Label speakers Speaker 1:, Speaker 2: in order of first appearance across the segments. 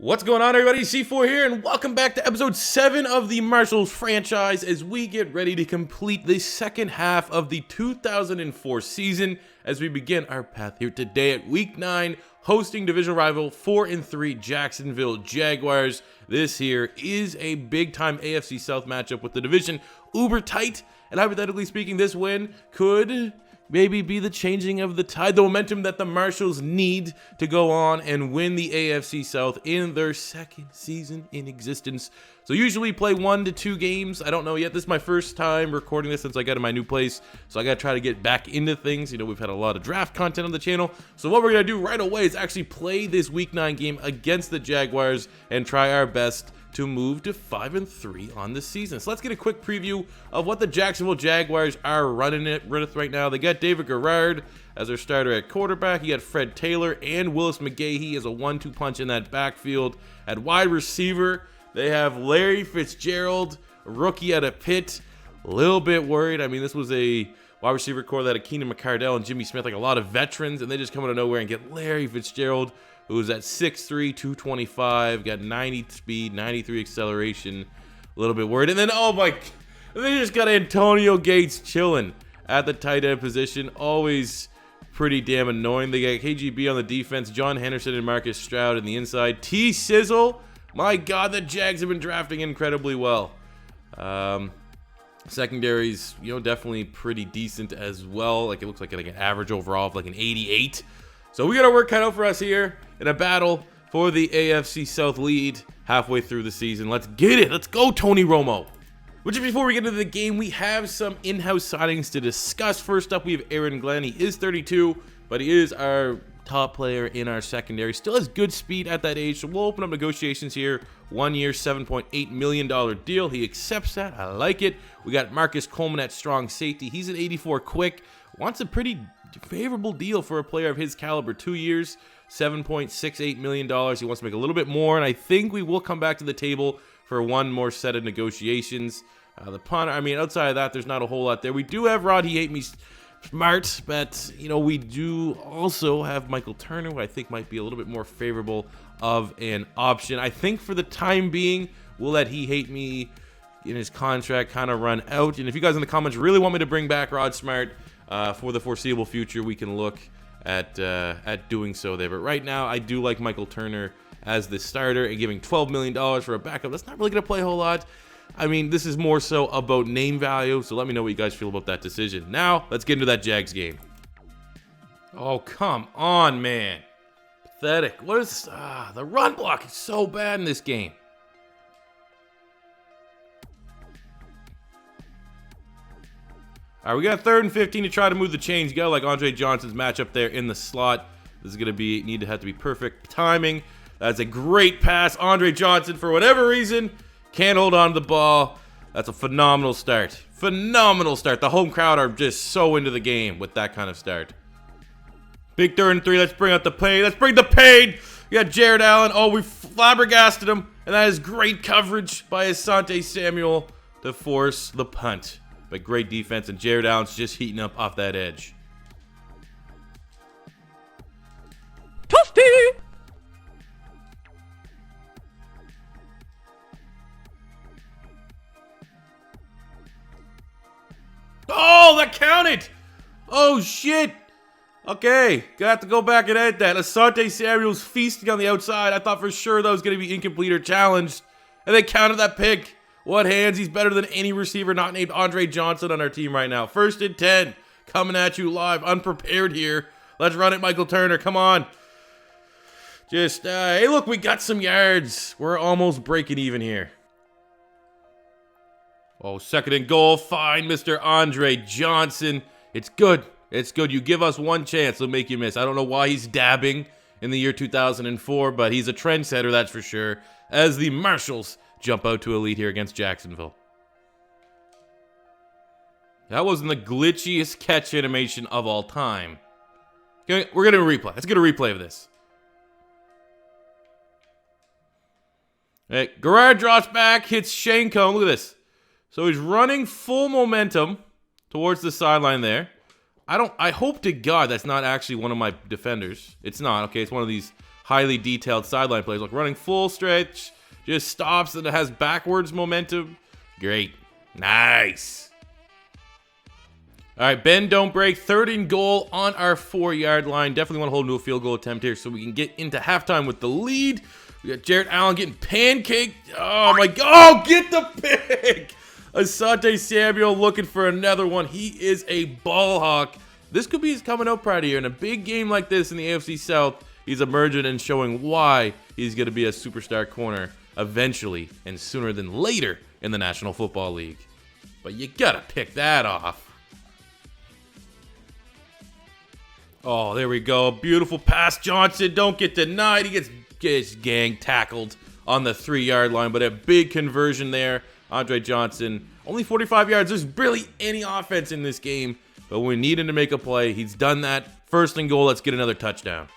Speaker 1: What's going on, everybody? C4 here, and welcome back to episode 7 of the Marshals franchise as we get ready to complete the second half of the 2004 season as we begin our path here today at week 9, hosting division rival 4-3 Jacksonville Jaguars. This here is a big-time AFC South matchup with the division uber tight, and hypothetically speaking, this win could maybe be the changing of the tide, the momentum that the Marshals need to go on and win the AFC South in their second season in existence. So usually play 1 to 2 games. I don't know yet. This is my first time recording this since I got in my new place. So I got to try to get back into things. You know, we've had a lot of draft content on the channel. So what we're going to do right away is actually play this week 9 game against the Jaguars and try our best to move to 5-3 on the season. So let's get a quick preview of what the Jacksonville Jaguars are running it with right now. They got David Garrard as their starter at quarterback. You got Fred Taylor and Willis McGahee as a 1-2 punch in that backfield. At wide receiver, they have Larry Fitzgerald, a rookie out of Pitt. A little bit worried. I mean, this was a wide receiver core that had Keenan McCardell and Jimmy Smith, like a lot of veterans, and they just come out of nowhere and get Larry Fitzgerald, who's at 6'3", 225, got 90 speed, 93 acceleration. A little bit worried. And then, oh my, they just got Antonio Gates chilling at the tight end position. Always pretty damn annoying. They got KGB on the defense, John Henderson and Marcus Stroud in the inside. T-Sizzle, my God, the Jags have been drafting incredibly well. Secondary's, definitely pretty decent as well. Like, it looks like an average overall of like an 88. So we got to work cut out for us here in a battle for the AFC South lead halfway through the season. Let's get it. Let's go, Tony Romo. But just before we get into the game, we have some in-house signings to discuss. First up, we have Aaron Glenn. He is 32, but he is our top player in our secondary. Still has good speed at that age, so we'll open up negotiations here. 1 year, $7.8 million deal. He accepts that. I like it. We got Marcus Coleman at strong safety. He's an 84 quick. Wants a pretty favorable deal for a player of his caliber. 2 years, $7.68 million. He wants to make a little bit more, and I think we will come back to the table for one more set of negotiations. The punter, I mean, outside of that, there's not a whole lot there. We do have Rod, he hate me smart, but, we do also have Michael Turner, who I think might be a little bit more favorable of an option. I think for the time being, we'll let he hate me in his contract kind of run out. And if you guys in the comments really want me to bring back Rod Smart for the foreseeable future, we can look at doing so there. But right now, I do like Michael Turner as the starter, and giving $12 million for a backup. That's not really going to play a whole lot. I mean, this is more so about name value, so let me know what you guys feel about that decision. Now, let's get into that Jags game. Oh, come on, man. Pathetic. What is the run block is so bad in this game. All right, we got 3rd and 15 to try to move the chains. You got like Andre Johnson's matchup there in the slot. This is going to have to be perfect timing. That's a great pass. Andre Johnson, for whatever reason, can't hold on to the ball. That's a phenomenal start. Phenomenal start. The home crowd are just so into the game with that kind of start. Big 3rd and 3. Let's bring out the pain. Let's bring the pain. We got Jared Allen. Oh, we flabbergasted him. And that is great coverage by Asante Samuel to force the punt. But great defense, and Jared Allen's just heating up off that edge. Toasty! Oh, that counted! Oh, shit! Okay, gonna have to go back and edit that. Asante Samuel's feasting on the outside. I thought for sure that was gonna be incomplete or challenged. And they counted that pick. What hands? He's better than any receiver not named Andre Johnson on our team right now. 1st and 10. Coming at you live. Unprepared here. Let's run it, Michael Turner. Come on. Just, hey, look, we got some yards. We're almost breaking even here. Oh, 2nd and goal. Fine, Mr. Andre Johnson. It's good. It's good. You give us one chance, they'll make you miss. I don't know why he's dabbing in the year 2004, but he's a trendsetter, that's for sure. As the Marshals jump out to a lead here against Jacksonville. That wasn't the glitchiest catch animation of all time. Okay, we're going to replay. Let's get a replay of this. Hey, Garrard drops back, hits Shane Cohn. Look at this. So he's running full momentum towards the sideline there. I hope to God that's not actually one of my defenders. It's not. Okay, it's one of these highly detailed sideline plays. Like running full stretch, just stops and it has backwards momentum. Great. Nice. All right, bend, don't break. 3rd and goal on our 4-yard line. Definitely want to hold into a field goal attempt here so we can get into halftime with the lead. We got Jared Allen getting pancaked. Oh, my God. Oh, get the pick. Asante Samuel looking for another one. He is a ball hawk. This could be his coming out party here. In a big game like this in the AFC South, he's emerging and showing why he's going to be a superstar corner eventually and sooner than later in the National Football League. But you got to pick that off. Oh, there we go. Beautiful pass. Johnson don't get denied. He gets gang tackled on the 3-yard line, but a big conversion there. Andre Johnson, only 45 yards. There's barely any offense in this game, but we need him to make a play. He's done that. 1st and goal. Let's get another touchdown.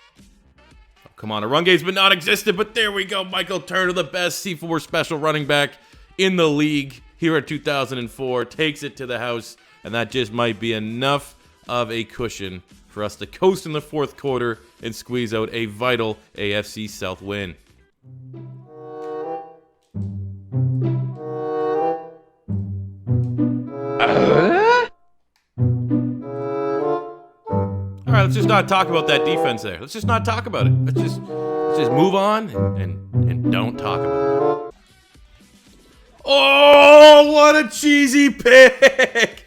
Speaker 1: Oh, come on, a run game's been non-existent, but there we go. Michael Turner, the best C4 special running back in the league here at 2004, takes it to the house, and that just might be enough of a cushion for us to coast in the 4th quarter and squeeze out a vital AFC South win. All right, let's just not talk about that defense there. Let's just not talk about it. Let's just move on and don't talk about it. Oh, what a cheesy pick!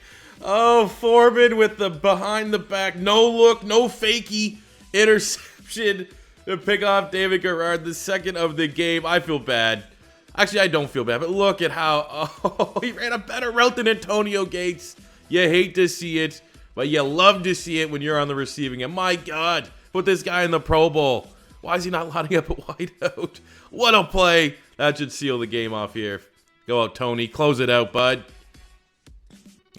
Speaker 1: Oh, Foreman with the behind the back, no look, no fakey interception to pick off David Garrard, the 2nd of the game. I feel bad. Actually, I don't feel bad, but look at how, he ran a better route than Antonio Gates. You hate to see it, but you love to see it when you're on the receiving end. My God, put this guy in the Pro Bowl. Why is he not lining up a wideout? What a play. That should seal the game off here. Go out, Tony. Close it out, bud.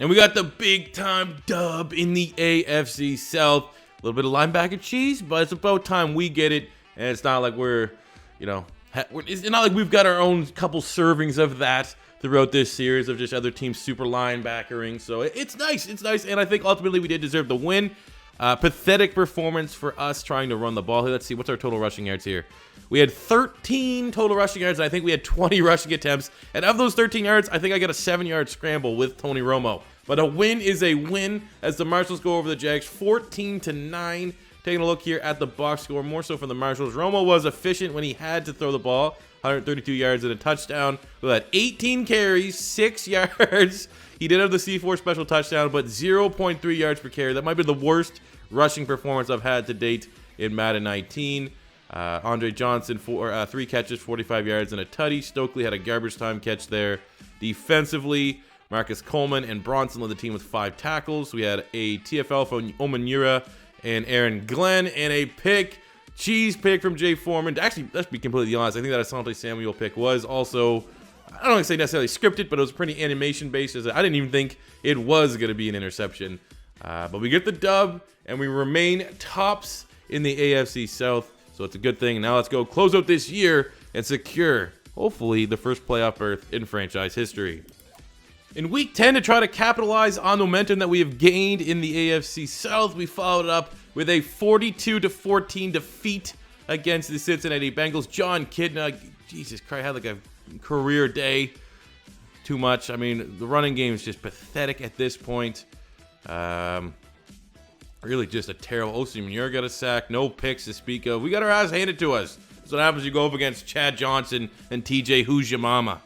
Speaker 1: And we got the big-time dub in the AFC South. A little bit of linebacker cheese, but it's about time we get it. And it's not like we're, it's not like we've got our own couple servings of that throughout this series of just other teams super linebackering. So it's nice. It's nice. And I think ultimately we did deserve the win. Pathetic performance for us trying to run the ball here. Let's see. What's our total rushing yards here? We had 13 total rushing yards, and I think we had 20 rushing attempts. And of those 13 yards, I think I got a 7-yard scramble with Tony Romo. But a win is a win as the Marshals go over the Jags 14-9. Taking a look here at the box score, more so for the Marshals. Romo was efficient when he had to throw the ball. 132 yards and a touchdown. We had 18 carries, 6 yards. He did have the C4 special touchdown, but 0.3 yards per carry. That might be the worst rushing performance I've had to date in Madden 19. Andre Johnson, 3 catches, 45 yards, and a tutty. Stokely had a garbage time catch there. Defensively, Marcus Coleman and Bronson led the team with 5 tackles. We had a TFL from Omanura and Aaron Glenn, and a cheese pick from Jay Foreman. Actually, let's be completely honest, I think that Asante Samuel pick was also, I don't want to say necessarily scripted, but it was pretty animation-based. I didn't even think it was going to be an interception. But we get the dub, and we remain tops in the AFC South. So it's a good thing. Now let's go close out this year and secure, hopefully, the first playoff berth in franchise history. In Week 10, to try to capitalize on the momentum that we have gained in the AFC South, we followed it up with a 42-14 defeat against the Cincinnati Bengals. John Kidna, Jesus Christ, had like a career day. Too much. I mean, the running game is just pathetic at this point. Really just a terrible. Osi Manure got a sack. No picks to speak of. We got our ass handed to us. That's what happens when you go up against Chad Johnson and TJ Who's Your Mama.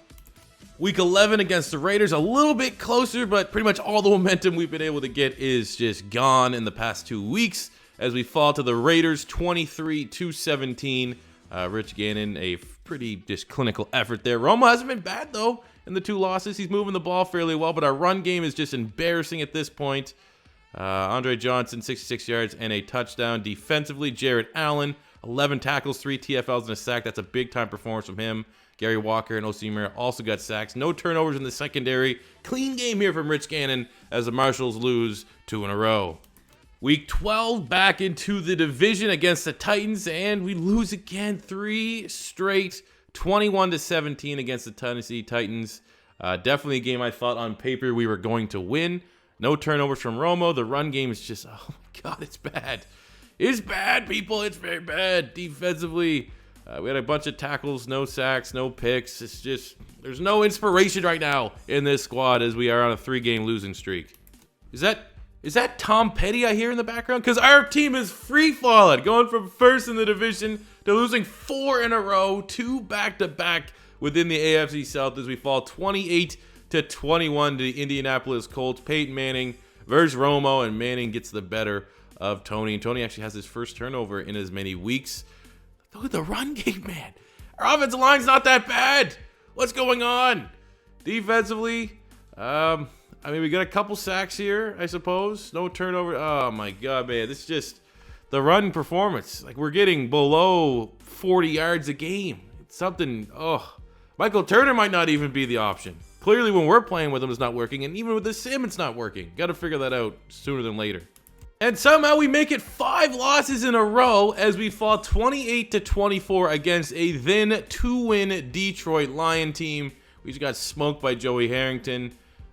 Speaker 1: Week 11 against the Raiders, a little bit closer, but pretty much all the momentum we've been able to get is just gone in the past 2 weeks as we fall to the Raiders 23-17. Rich Gannon, a pretty just clinical effort there. Romo hasn't been bad, though, in the 2 losses. He's moving the ball fairly well, but our run game is just embarrassing at this point. Andre Johnson, 66 yards and a touchdown. Defensively, Jared Allen, 11 tackles, 3 TFLs, and a sack. That's a big-time performance from him. Gary Walker and Osi Manure also got sacks. No turnovers in the secondary. Clean game here from Rich Gannon as the Marshals lose 2 in a row. Week 12, back into the division against the Titans, and we lose again 3 straight, 21-17 against the Tennessee Titans. Definitely a game I thought on paper we were going to win. No turnovers from Romo. The run game is just, oh my God, it's bad. is bad, people. It's very bad defensively. We had a bunch of tackles, no sacks, no picks. It's just, there's no inspiration right now in this squad as we are on a 3-game losing streak. Is that Tom Petty I hear in the background? Because our team is free-falling, going from first in the division to losing 4 in a row, 2 back-to-back within the AFC South as we fall 28-21 to the Indianapolis Colts. Peyton Manning versus Romo, and Manning gets the better of Tony. And Tony actually has his first turnover in as many weeks. Look at the run game, man. Our offensive line's not that bad. What's going on? Defensively, I mean, we got a couple sacks here, I suppose. No turnover. Oh, my God, man. This is just the run performance. Like, we're getting below 40 yards a game. It's something, Michael Turner might not even be the option. Clearly, when we're playing with him, it's not working. And even with the sim, it's not working. Got to figure that out sooner than later. And somehow we make it 5 losses in a row as we fall 28-24 against a then 2-win Detroit Lion team. We just got smoked by Joey Harrington.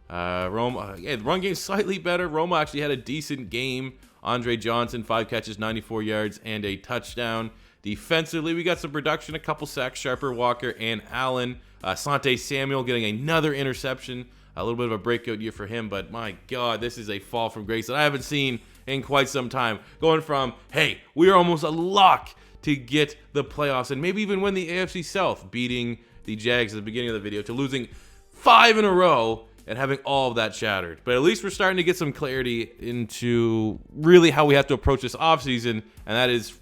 Speaker 1: Roma, the run game's slightly better. Roma actually had a decent game. Andre Johnson, 5 catches, 94 yards, and a touchdown. Defensively, we got some production, a couple sacks, Sharper, Walker, and Allen. Asante Samuel getting another interception. A little bit of a breakout year for him, but my God, this is a fall from grace that I haven't seen in quite some time. Going from, hey, we are almost a lock to get the playoffs and maybe even win the AFC South, beating the Jags at the beginning of the video, to losing 5 in a row and having all of that shattered. But at least we're starting to get some clarity into really how we have to approach this offseason, and that is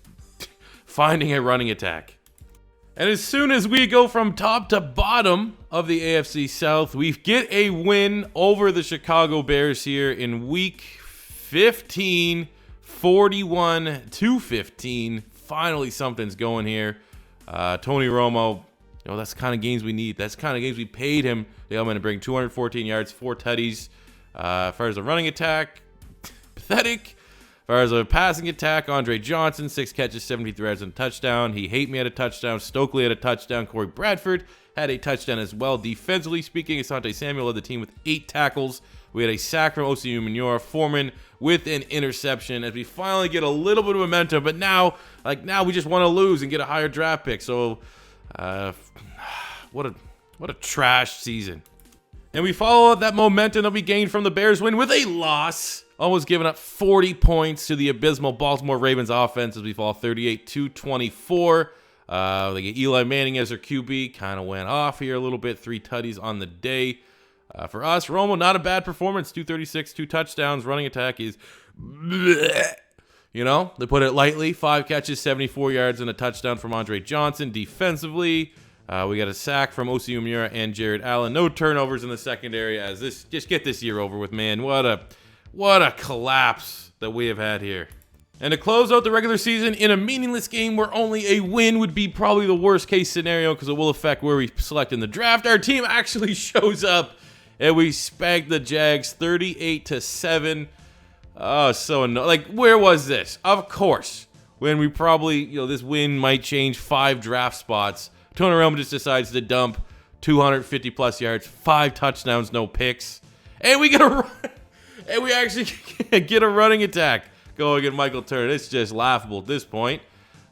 Speaker 1: finding a running attack. And as soon as we go from top to bottom of the AFC South, we get a win over the Chicago Bears here in week 15, 41-15. Finally, something's going here. Tony Romo, that's the kind of games we need. That's the kind of games we paid him to come in and bring 214 yards, 4 tutties. As far as the running attack, pathetic. As far as a passing attack, Andre Johnson, 6 catches, 73 yards and a touchdown. He hate me at a touchdown. Stokely had a touchdown. Corey Bradford had a touchdown as well. Defensively speaking, Asante Samuel led the team with 8 tackles. We had a sack from Osi Umenyiora. Foreman with an interception as we finally get a little bit of momentum. But now we just want to lose and get a higher draft pick. So, what a trash season. And we follow up that momentum that we gained from the Bears win with a loss. Almost giving up 40 points to the abysmal Baltimore Ravens offense as we fall 38-24. They get Eli Manning as their QB. Kind of went off here a little bit. 3 tutties on the day. For us, Romo, not a bad performance. 236, 2 touchdowns. Running attack is bleh. They put it lightly. 5 catches, 74 yards, and a touchdown from Andre Johnson. Defensively, we got a sack from Osi Umenyiora and Jared Allen. No turnovers in the secondary as this, just get this year over with, man. What a collapse that we have had here. And to close out the regular season in a meaningless game where only a win would be probably the worst case scenario because it will affect where we select in the draft, our team actually shows up and we spanked the Jags 38-7. Oh, so annoying. Like, where was this? Of course, when we probably, this win might change 5 draft spots. Tony Romo just decides to dump 250 plus yards, 5 touchdowns, no picks, and we get a run. And we actually get a running attack going at Michael Turner. It's just laughable at this point.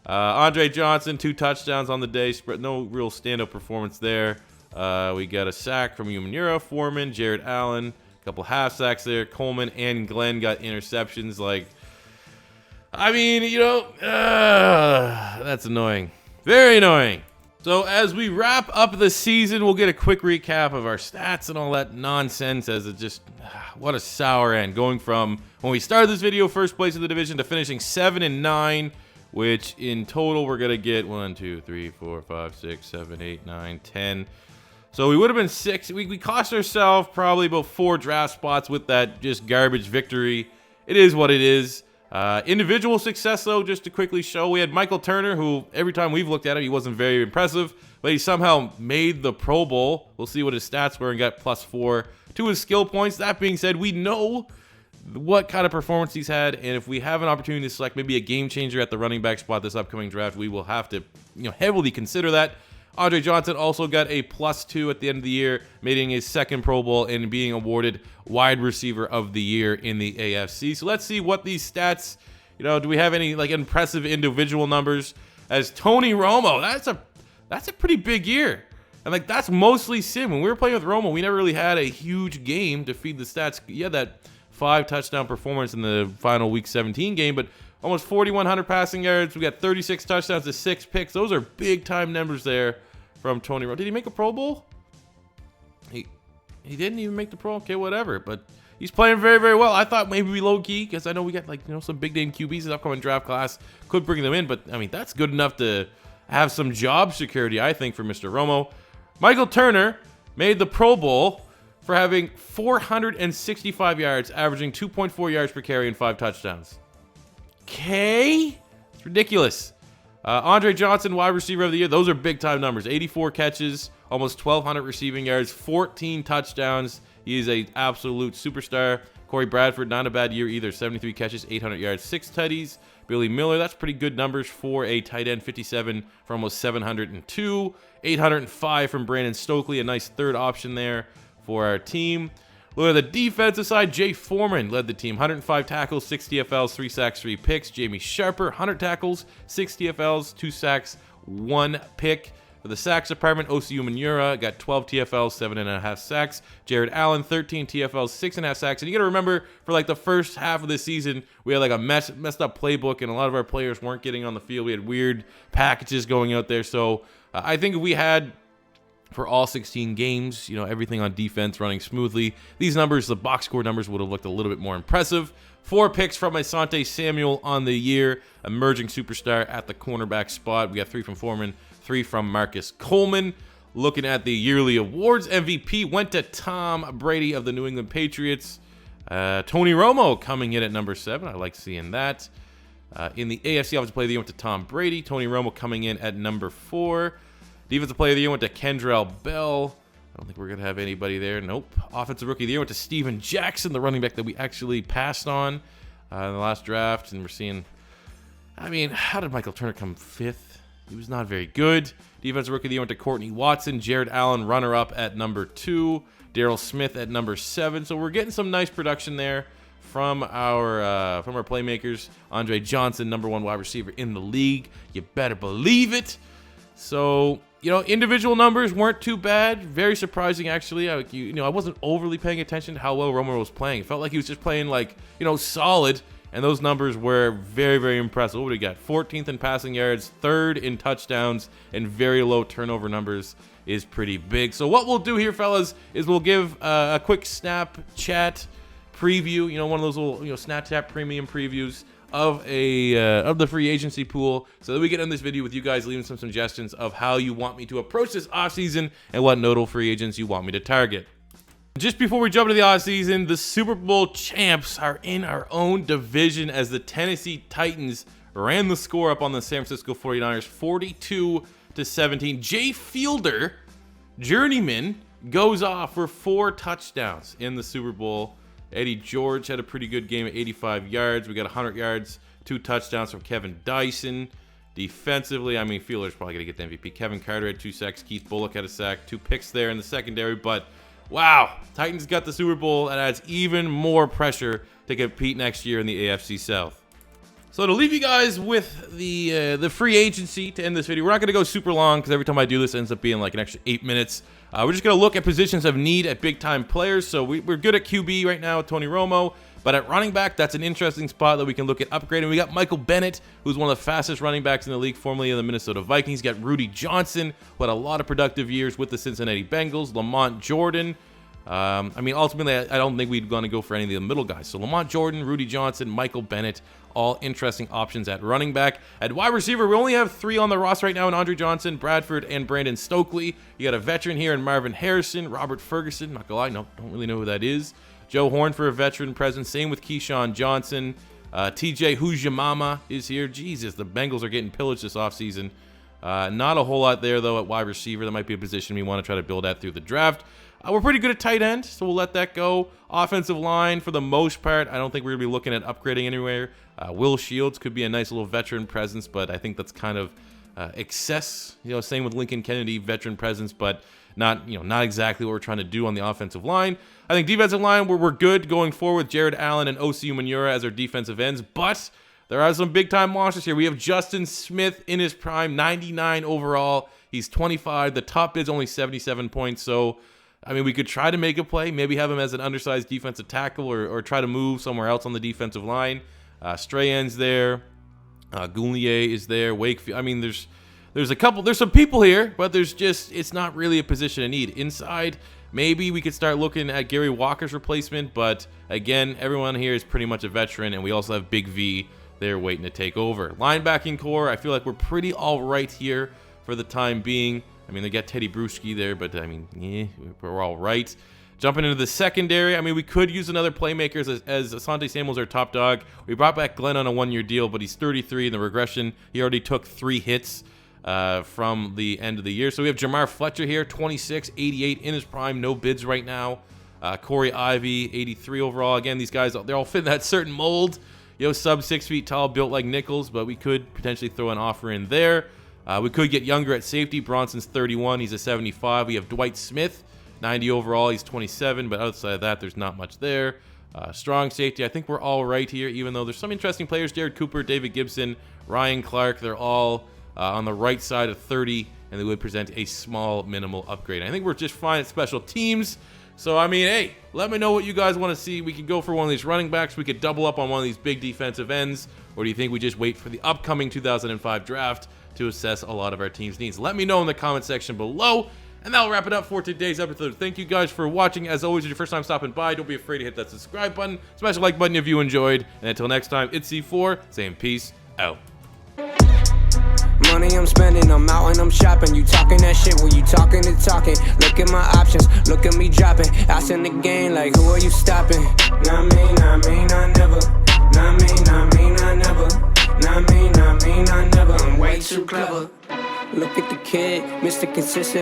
Speaker 1: Andre Johnson, 2 touchdowns on the day. No real stand-up performance there. We got a sack from Umenyiora, Foreman, Jared Allen. A couple half sacks there. Coleman and Glenn got interceptions. That's annoying. Very annoying. So as we wrap up the season, we'll get a quick recap of our stats and all that nonsense as it just, what a sour end. Going from when we started this video, first place in the division, to finishing 7-9, which in total we're going to get 1, 2, 3, 4, 5, 6, 7, 8, 9, 10. So we would have been 6. We cost ourselves probably about 4 draft spots with that just garbage victory. It is what it is. Individual success, though, just to quickly show, we had Michael Turner, who every time we've looked at him, he wasn't very impressive, but he somehow made the Pro Bowl. We'll see what his stats were and got +4 to his skill points. That being said, we know what kind of performance he's had, and if we have an opportunity to select maybe a game changer at the running back spot this upcoming draft, we will have to heavily consider that. Andre Johnson also got a +2 at the end of the year, making his 2nd Pro Bowl and being awarded wide receiver of the year in the AFC. So let's see what these stats do we have any like impressive individual numbers? As Tony Romo, that's a pretty big year. And like that's mostly sim. When we were playing with Romo, we never really had a huge game to feed the stats. He had that 5 touchdown performance in the final week 17 game, but almost 4,100 passing yards. We got 36 touchdowns to 6 picks. Those are big time numbers there from Tony Romo. Did he make a Pro Bowl? He didn't even make the Pro. Okay, whatever. But he's playing very, very well. I thought maybe we low key because I know we got like some big name QBs in the upcoming draft class. Could bring them in, but I mean that's good enough to have some job security, I think, for Mr. Romo. Michael Turner made the Pro Bowl for having 465 yards, averaging 2.4 yards per carry and 5 touchdowns. Okay? It's ridiculous. Andre Johnson, wide receiver of the year. Those are big-time numbers. 84 catches, almost 1,200 receiving yards, 14 touchdowns. He is an absolute superstar. Corey Bradford, not a bad year either. 73 catches, 800 yards, 6 tutties. Billy Miller, that's pretty good numbers for a tight end. 57 for almost 702. 805 from Brandon Stokely, a nice third option there for our team. Look at the defensive side. Jay Foreman led the team. 105 tackles, 6 TFLs, 3 sacks, 3 picks. Jamie Sharper, 100 tackles, 6 TFLs, 2 sacks, 1 pick. For the sacks department, Osi Umenyiora got 12 TFLs, 7.5 sacks. Jared Allen, 13 TFLs, 6.5 sacks. And you got to remember, for like the first half of the season, we had like a messed up playbook, and a lot of our players weren't getting on the field. We had weird packages going out there. So I think if we had, for all 16 games, everything on defense running smoothly, these numbers, the box score numbers, would have looked a little bit more impressive. 4 picks from Asante Samuel on the year, emerging superstar at the cornerback spot. We got 3 from Foreman, 3 from Marcus Coleman. Looking at the yearly awards, MVP went to Tom Brady of the New England Patriots. Tony Romo coming in at number 7. I like seeing that. In the AFC Offensive Player of the Year went to Tom Brady. Tony Romo coming in at number 4. Defensive Player of the Year went to Kendrell Bell. I don't think we're going to have anybody there. Nope. Offensive Rookie of the Year went to Steven Jackson, the running back that we actually passed on in the last draft. And we're seeing, how did Michael Turner come 5th? He was not very good. Defensive Rookie of the Year went to Courtney Watson. Jared Allen, runner-up at number 2. Darrell Smith at number 7. So we're getting some nice production there from our playmakers. Andre Johnson, number 1 wide receiver in the league. You better believe it. So, individual numbers weren't too bad. Very surprising, actually. I wasn't overly paying attention to how well Romo was playing. It felt like he was just playing solid. And those numbers were very, very impressive. What do we got? 14th in passing yards, 3rd in touchdowns, and very low turnover numbers is pretty big. So what we'll do here, fellas, is we'll give a quick Snapchat preview. One of those little Snapchat premium previews of the free agency pool, so that we get in this video with you guys leaving some suggestions of how you want me to approach this offseason and what notable free agents you want me to target. Just before we jump into the offseason, the Super Bowl champs are in our own division as the Tennessee Titans ran the score up on the San Francisco 49ers 42-17. Jay Fielder, journeyman, goes off for 4 touchdowns in the Super Bowl. Eddie George had a pretty good game at 85 yards. We got 100 yards, 2 touchdowns from Kevin Dyson. Defensively, Fielder's probably going to get the MVP. Kevin Carter had 2 sacks. Keith Bullock had a sack. 2 picks there in the secondary. But, wow, Titans got the Super Bowl. That adds even more pressure to compete next year in the AFC South. So to leave you guys with the free agency to end this video, we're not going to go super long because every time I do this, it ends up being like an extra 8 minutes. We're just going to look at positions of need at big-time players. So we're good at QB right now with Tony Romo. But at running back, that's an interesting spot that we can look at upgrading. We got Michael Bennett, who's one of the fastest running backs in the league, formerly of the Minnesota Vikings. Got Rudy Johnson, who had a lot of productive years with the Cincinnati Bengals. Lamont Jordan. Ultimately, I don't think we'd going to go for any of the middle guys. So Lamont Jordan, Rudy Johnson, Michael Bennett, all interesting options at running back. At wide receiver, we only have 3 on the roster right now in Andre Johnson, Bradford, and Brandon Stokely. You got a veteran here in Marvin Harrison, Robert Ferguson, not gonna lie, don't really know who that is. Joe Horn for a veteran presence. Same with Keyshawn Johnson. TJ Who's Your Mama is here. Jesus, the Bengals are getting pillaged this offseason. Not a whole lot there, though, at wide receiver. That might be a position we want to try to build at through the draft. We're pretty good at tight end, so we'll let that go. Offensive line, for the most part, I don't think we're going to be looking at upgrading anywhere. Will Shields could be a nice little veteran presence, but I think that's kind of excess. Same with Lincoln Kennedy, veteran presence, but not exactly what we're trying to do on the offensive line. I think defensive line, we're good going forward with Jared Allen and Osi Umenyiora as our defensive ends, but there are some big-time monsters here. We have Justin Smith in his prime, 99 overall. He's 25. The top bid's only 77 points, so, I mean, we could try to make a play, maybe have him as an undersized defensive tackle or try to move somewhere else on the defensive line. Strahan's there. Goulnier is there. Wakefield. I mean, there's some people here, but it's not really a position of need. Inside, maybe we could start looking at Gary Walker's replacement, but again, everyone here is pretty much a veteran, and we also have Big V there waiting to take over. Linebacking core, I feel like we're pretty all right here for the time being. I mean, they got Teddy Bruschi there, but I mean, we're all right. Jumping into the secondary, I mean, we could use another playmaker as Asante Samuel's our top dog. We brought back Glenn on a one-year deal, but he's 33 in the regression. He already took 3 hits from the end of the year. So we have Jamar Fletcher here, 26, 88 in his prime, no bids right now. Corey Ivy, 83 overall. Again, these guys, they're all fit in that certain mold. Sub 6 feet tall, built like nickels, but we could potentially throw an offer in there. We could get younger at safety. Bronson's 31, he's a 75. We have Dwight Smith, 90 overall, he's 27, but outside of that, there's not much there. Strong safety, I think we're all right here, even though there's some interesting players. Jared Cooper, David Gibson, Ryan Clark, they're all on the right side of 30, and they would present a small minimal upgrade. I think we're just fine at special teams. So, I mean, hey, let me know what you guys want to see. We could go for one of these running backs. We could double up on one of these big defensive ends. Or do you think we just wait for the upcoming 2005 draft to assess a lot of our team's needs? Let me know in the comment section below. And that'll wrap it up for today's episode. Thank you guys for watching. As always, if it's your first time stopping by, don't be afraid to hit that subscribe button. Smash the like button if you enjoyed. And until next time, it's C4 saying peace out.
Speaker 2: Money I'm spending, I'm out and I'm shopping. You talking that shit, well you talking the talking. Look at my options, look at me dropping. Ass in the game, like who are you stopping? Not me, not me, not never. Not me, not me, not never. Not me, not me, not never. I'm way too clever. Look at the kid, Mr. Consistent.